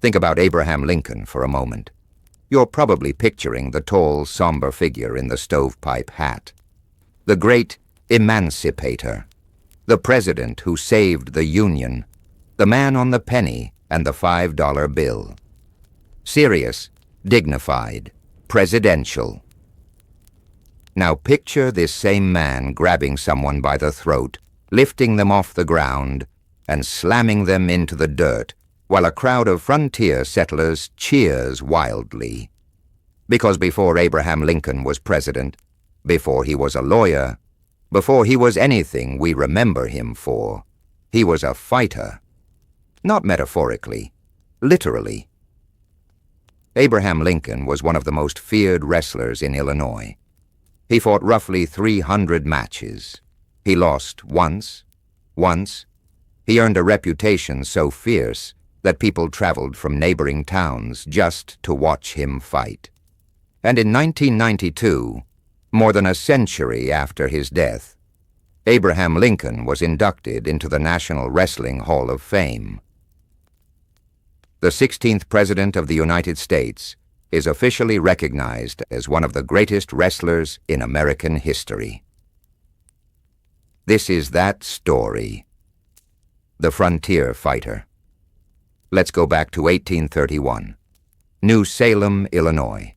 Think about Abraham Lincoln for a moment. You're probably picturing the tall, somber figure in the stovepipe hat. The great emancipator. The president who saved the Union. The man on the penny and the $5 bill. Serious, dignified, presidential. Now picture this same man grabbing someone by the throat, lifting them off the ground, and slamming them into the dirt, while a crowd of frontier settlers cheers wildly. Because before Abraham Lincoln was president, before he was a lawyer, before he was anything we remember him for, he was a fighter. Not metaphorically, literally. Abraham Lincoln was one of the most feared wrestlers in Illinois. He fought roughly 300 matches. He lost once. He earned a reputation so fierce that people traveled from neighboring towns just to watch him fight. And in 1992, more than a century after his death, Abraham Lincoln was inducted into the National Wrestling Hall of Fame. The 16th President of the United States is officially recognized as one of the greatest wrestlers in American history. This is that story. The frontier fighter. Let's go back to 1831. New Salem, Illinois.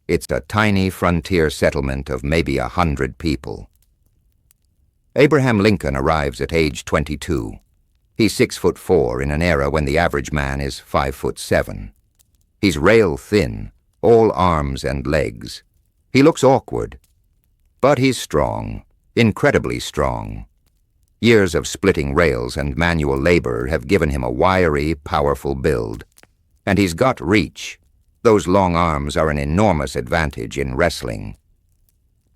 It's a tiny frontier settlement of maybe 100 people. Abraham Lincoln arrives at age 22. He's 6'4" in an era when the average man is 5'7". He's rail thin, all arms and legs. He looks awkward, but he's strong, incredibly strong. Years of splitting rails and manual labor have given him a wiry, powerful build. And he's got reach. Those long arms are an enormous advantage in wrestling.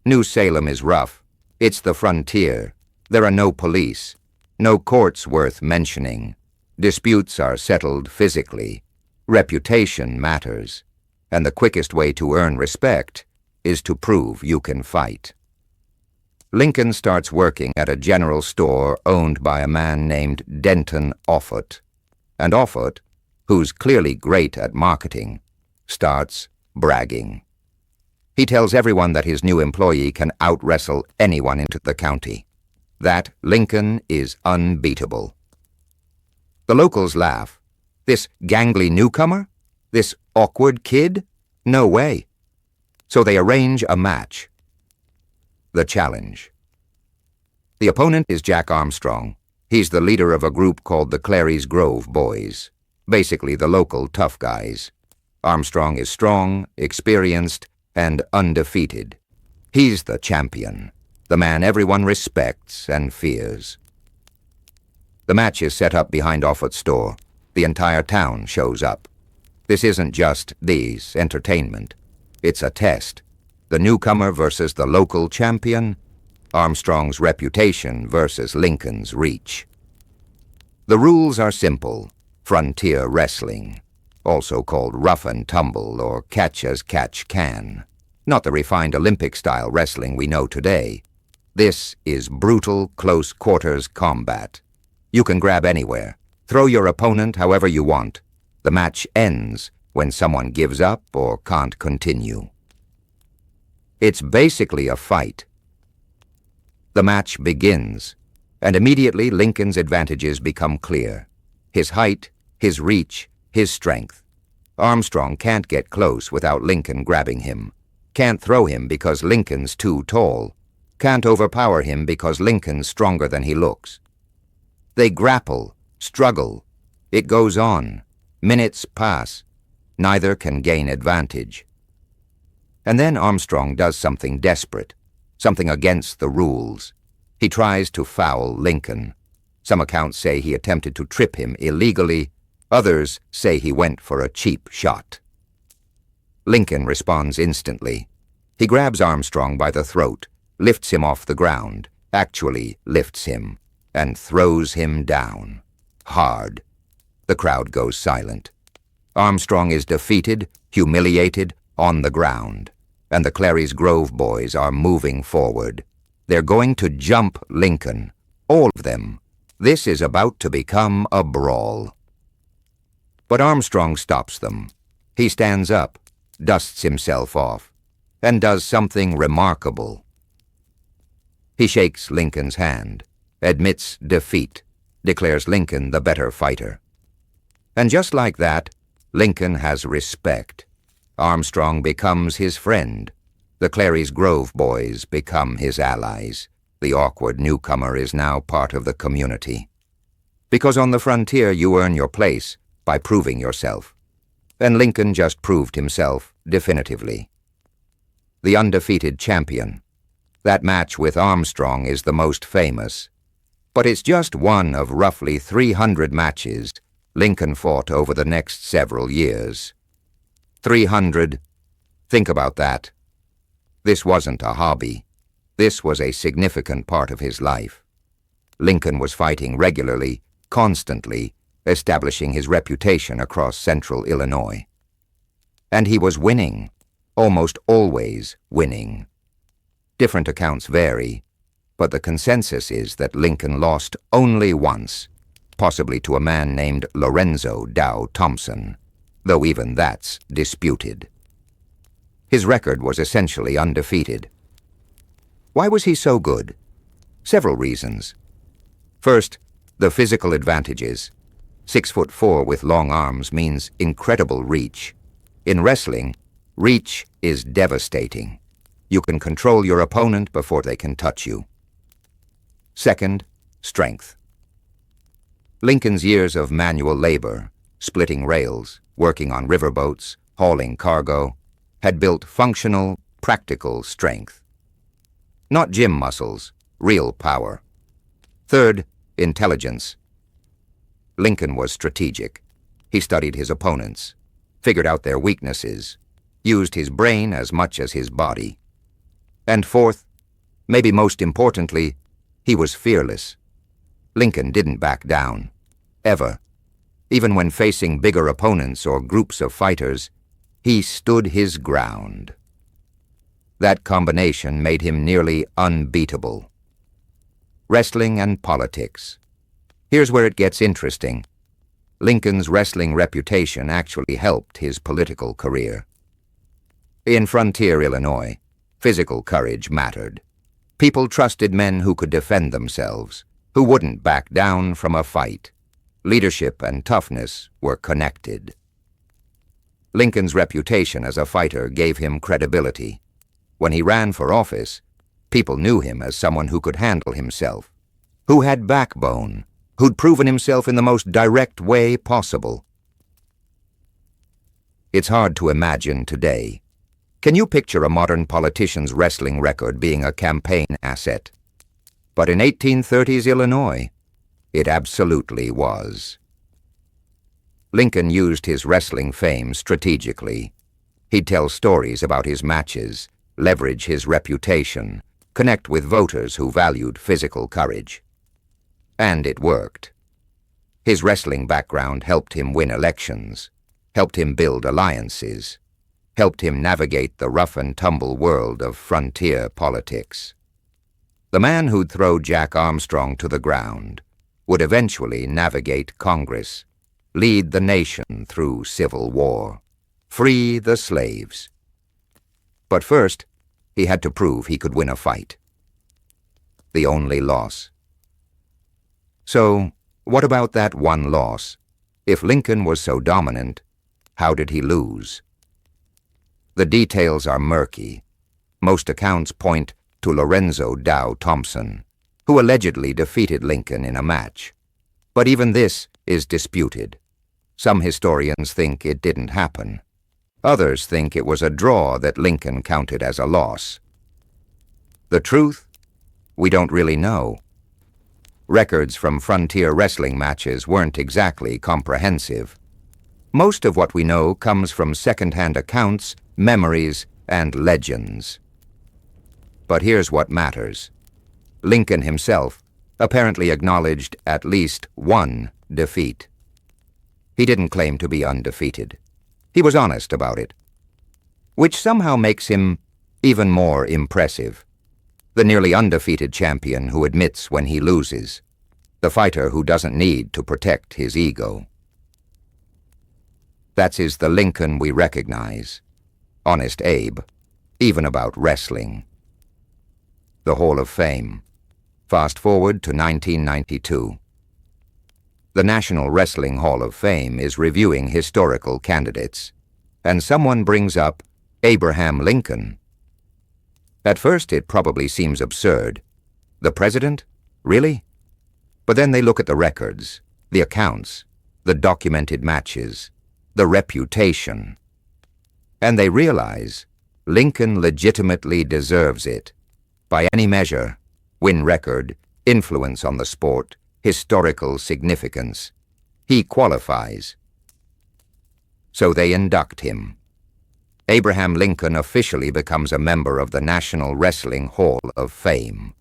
New Salem is rough. It's the frontier. There are no police, no courts worth mentioning. Disputes are settled physically. Reputation matters. And the quickest way to earn respect is to prove you can fight. Lincoln starts working at a general store owned by a man named Denton Offutt. And Offutt, who's clearly great at marketing, starts bragging. He tells everyone that his new employee can out-wrestle anyone into the county. That Lincoln is unbeatable. The locals laugh. This gangly newcomer? This awkward kid? No way. So they arrange a match. The challenge. The opponent is Jack Armstrong. He's the leader of a group called the Clary's Grove Boys, basically the local tough guys. Armstrong is strong, experienced, and undefeated. He's the champion, the man everyone respects and fears. The match is set up behind Offutt's store. The entire town shows up. This isn't just these entertainment. It's a test. The newcomer versus the local champion, Armstrong's reputation versus Lincoln's reach. The rules are simple. Frontier wrestling, also called rough and tumble or catch as catch can. Not the refined Olympic-style wrestling we know today. This is brutal close quarters combat. You can grab anywhere. Throw your opponent however you want. The match ends when someone gives up or can't continue. It's basically a fight. The match begins, and immediately Lincoln's advantages become clear. His height, his reach, his strength. Armstrong can't get close without Lincoln grabbing him. Can't throw him because Lincoln's too tall. Can't overpower him because Lincoln's stronger than he looks. They grapple, struggle. It goes on. Minutes pass. Neither can gain advantage. And then Armstrong does something desperate, something against the rules. He tries to foul Lincoln. Some accounts say he attempted to trip him illegally. Others say he went for a cheap shot. Lincoln responds instantly. He grabs Armstrong by the throat, lifts him off the ground, actually lifts him, and throws him down. Hard. The crowd goes silent. Armstrong is defeated, humiliated, on the ground, and the Clary's Grove boys are moving forward. They're going to jump Lincoln, all of them. This is about to become a brawl. But Armstrong stops them. He stands up, dusts himself off, and does something remarkable. He shakes Lincoln's hand, admits defeat, declares Lincoln the better fighter. And just like that, Lincoln has respect. Armstrong becomes his friend. The Clary's Grove boys become his allies. The awkward newcomer is now part of the community. Because on the frontier you earn your place by proving yourself. And Lincoln just proved himself definitively. The undefeated champion. That match with Armstrong is the most famous. But it's just one of roughly 300 matches Lincoln fought over the next several years. 300. Think about that. This wasn't a hobby. This was a significant part of his life. Lincoln was fighting regularly, constantly, establishing his reputation across central Illinois. And he was winning, almost always winning. Different accounts vary, but the consensus is that Lincoln lost only once, possibly to a man named Lorenzo Dow Thompson, though even that's disputed. His record was essentially undefeated. Why was he so good? Several reasons. First, the physical advantages. 6'4" with long arms means incredible reach. In wrestling, reach is devastating. You can control your opponent before they can touch you. Second, strength. Lincoln's years of manual labor, splitting rails, working on riverboats, hauling cargo, had built functional, practical strength. Not gym muscles, real power. Third, intelligence. Lincoln was strategic. He studied his opponents, figured out their weaknesses, used his brain as much as his body. And fourth, maybe most importantly, he was fearless. Lincoln didn't back down, ever. Even when facing bigger opponents or groups of fighters, he stood his ground. That combination made him nearly unbeatable. Wrestling and politics. Here's where it gets interesting. Lincoln's wrestling reputation actually helped his political career. In frontier Illinois, physical courage mattered. People trusted men who could defend themselves, who wouldn't back down from a fight. Leadership and toughness were connected. Lincoln's reputation as a fighter gave him credibility. When he ran for office, people knew him as someone who could handle himself, who had backbone, who'd proven himself in the most direct way possible. It's hard to imagine today. Can you picture a modern politician's wrestling record being a campaign asset? But in 1830s Illinois, it absolutely was. Lincoln used his wrestling fame strategically. He'd tell stories about his matches, leverage his reputation, connect with voters who valued physical courage. And it worked. His wrestling background helped him win elections, helped him build alliances, helped him navigate the rough-and-tumble world of frontier politics. The man who'd throw Jack Armstrong to the ground would eventually navigate Congress, lead the nation through civil war, free the slaves. But first, he had to prove he could win a fight. The only loss. So, what about that one loss? If Lincoln was so dominant, how did he lose? The details are murky. Most accounts point to Lorenzo Dow Thompson, who allegedly defeated Lincoln in a match. But even this is disputed. Some historians think it didn't happen. Others think it was a draw that Lincoln counted as a loss. The truth? We don't really know. Records from frontier wrestling matches weren't exactly comprehensive. Most of what we know comes from second-hand accounts, memories, and legends. But here's what matters. Lincoln himself apparently acknowledged at least one defeat. He didn't claim to be undefeated. He was honest about it, which somehow makes him even more impressive. The nearly undefeated champion who admits when he loses. The fighter who doesn't need to protect his ego. That's the Lincoln we recognize. Honest Abe, even about wrestling. The Hall of Fame. Fast forward to 1992. The National Wrestling Hall of Fame is reviewing historical candidates, and someone brings up Abraham Lincoln. At first, it probably seems absurd. The president? Really? But then they look at the records, the accounts, the documented matches, the reputation, and they realize Lincoln legitimately deserves it. By any measure, win record, influence on the sport, historical significance, he qualifies. So they induct him. Abraham Lincoln officially becomes a member of the National Wrestling Hall of Fame.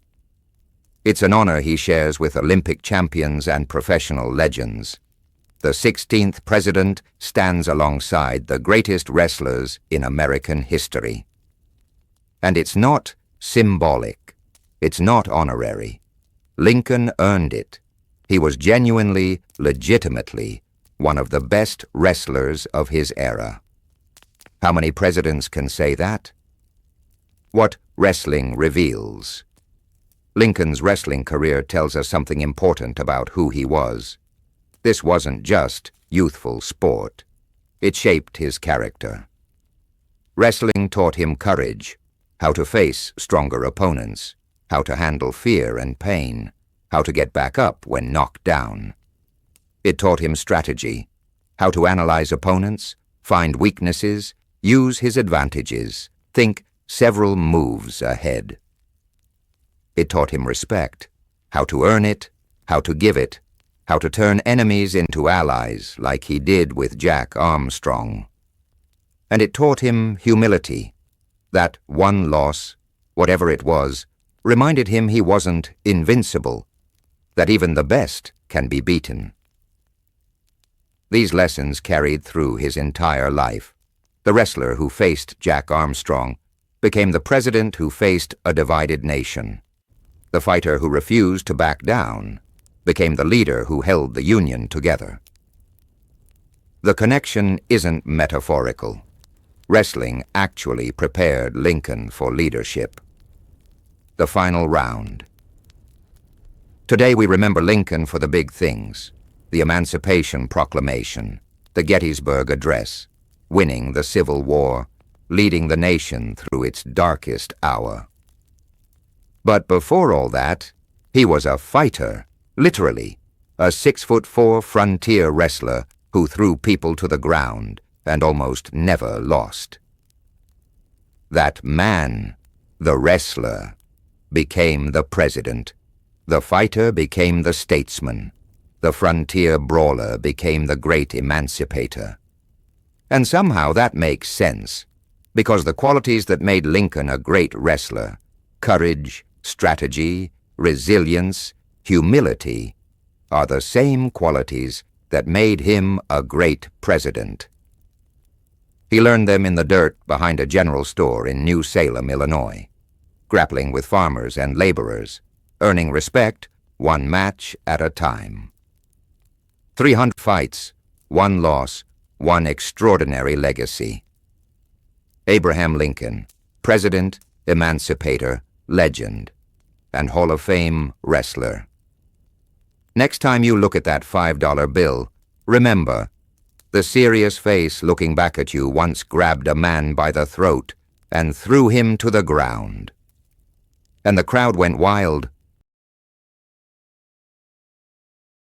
It's an honor he shares with Olympic champions and professional legends. The 16th president stands alongside the greatest wrestlers in American history. And it's not symbolic. It's not honorary. Lincoln earned it. He was genuinely, legitimately, one of the best wrestlers of his era. How many presidents can say that? What wrestling reveals. Lincoln's wrestling career tells us something important about who he was. This wasn't just youthful sport. It shaped his character. Wrestling taught him courage, how to face stronger opponents, how to handle fear and pain, how to get back up when knocked down. It taught him strategy, how to analyze opponents, find weaknesses, use his advantages, think several moves ahead. It taught him respect, how to earn it, how to give it, how to turn enemies into allies like he did with Jack Armstrong. And it taught him humility. That one loss, whatever it was, reminded him he wasn't invincible, that even the best can be beaten. These lessons carried through his entire life. The wrestler who faced Jack Armstrong became the president who faced a divided nation. The fighter who refused to back down became the leader who held the Union together. The connection isn't metaphorical. Wrestling actually prepared Lincoln for leadership. The final round. Today we remember Lincoln for the big things: the Emancipation Proclamation, the Gettysburg Address, winning the Civil War, leading the nation through its darkest hour. But before all that, he was a fighter, literally, a 6'4" frontier wrestler who threw people to the ground and almost never lost. That man, the wrestler, became the president. The fighter became the statesman. The frontier brawler became the great emancipator. And somehow that makes sense, because the qualities that made Lincoln a great wrestler, courage, strategy, resilience, humility, are the same qualities that made him a great president. He learned them in the dirt behind a general store in New Salem, Illinois, grappling with farmers and laborers, earning respect one match at a time. 300 fights, one loss, one extraordinary legacy. Abraham Lincoln, president, emancipator, legend, and Hall of Fame wrestler. Next time you look at that $5 bill, remember, the serious face looking back at you once grabbed a man by the throat and threw him to the ground. And the crowd went wild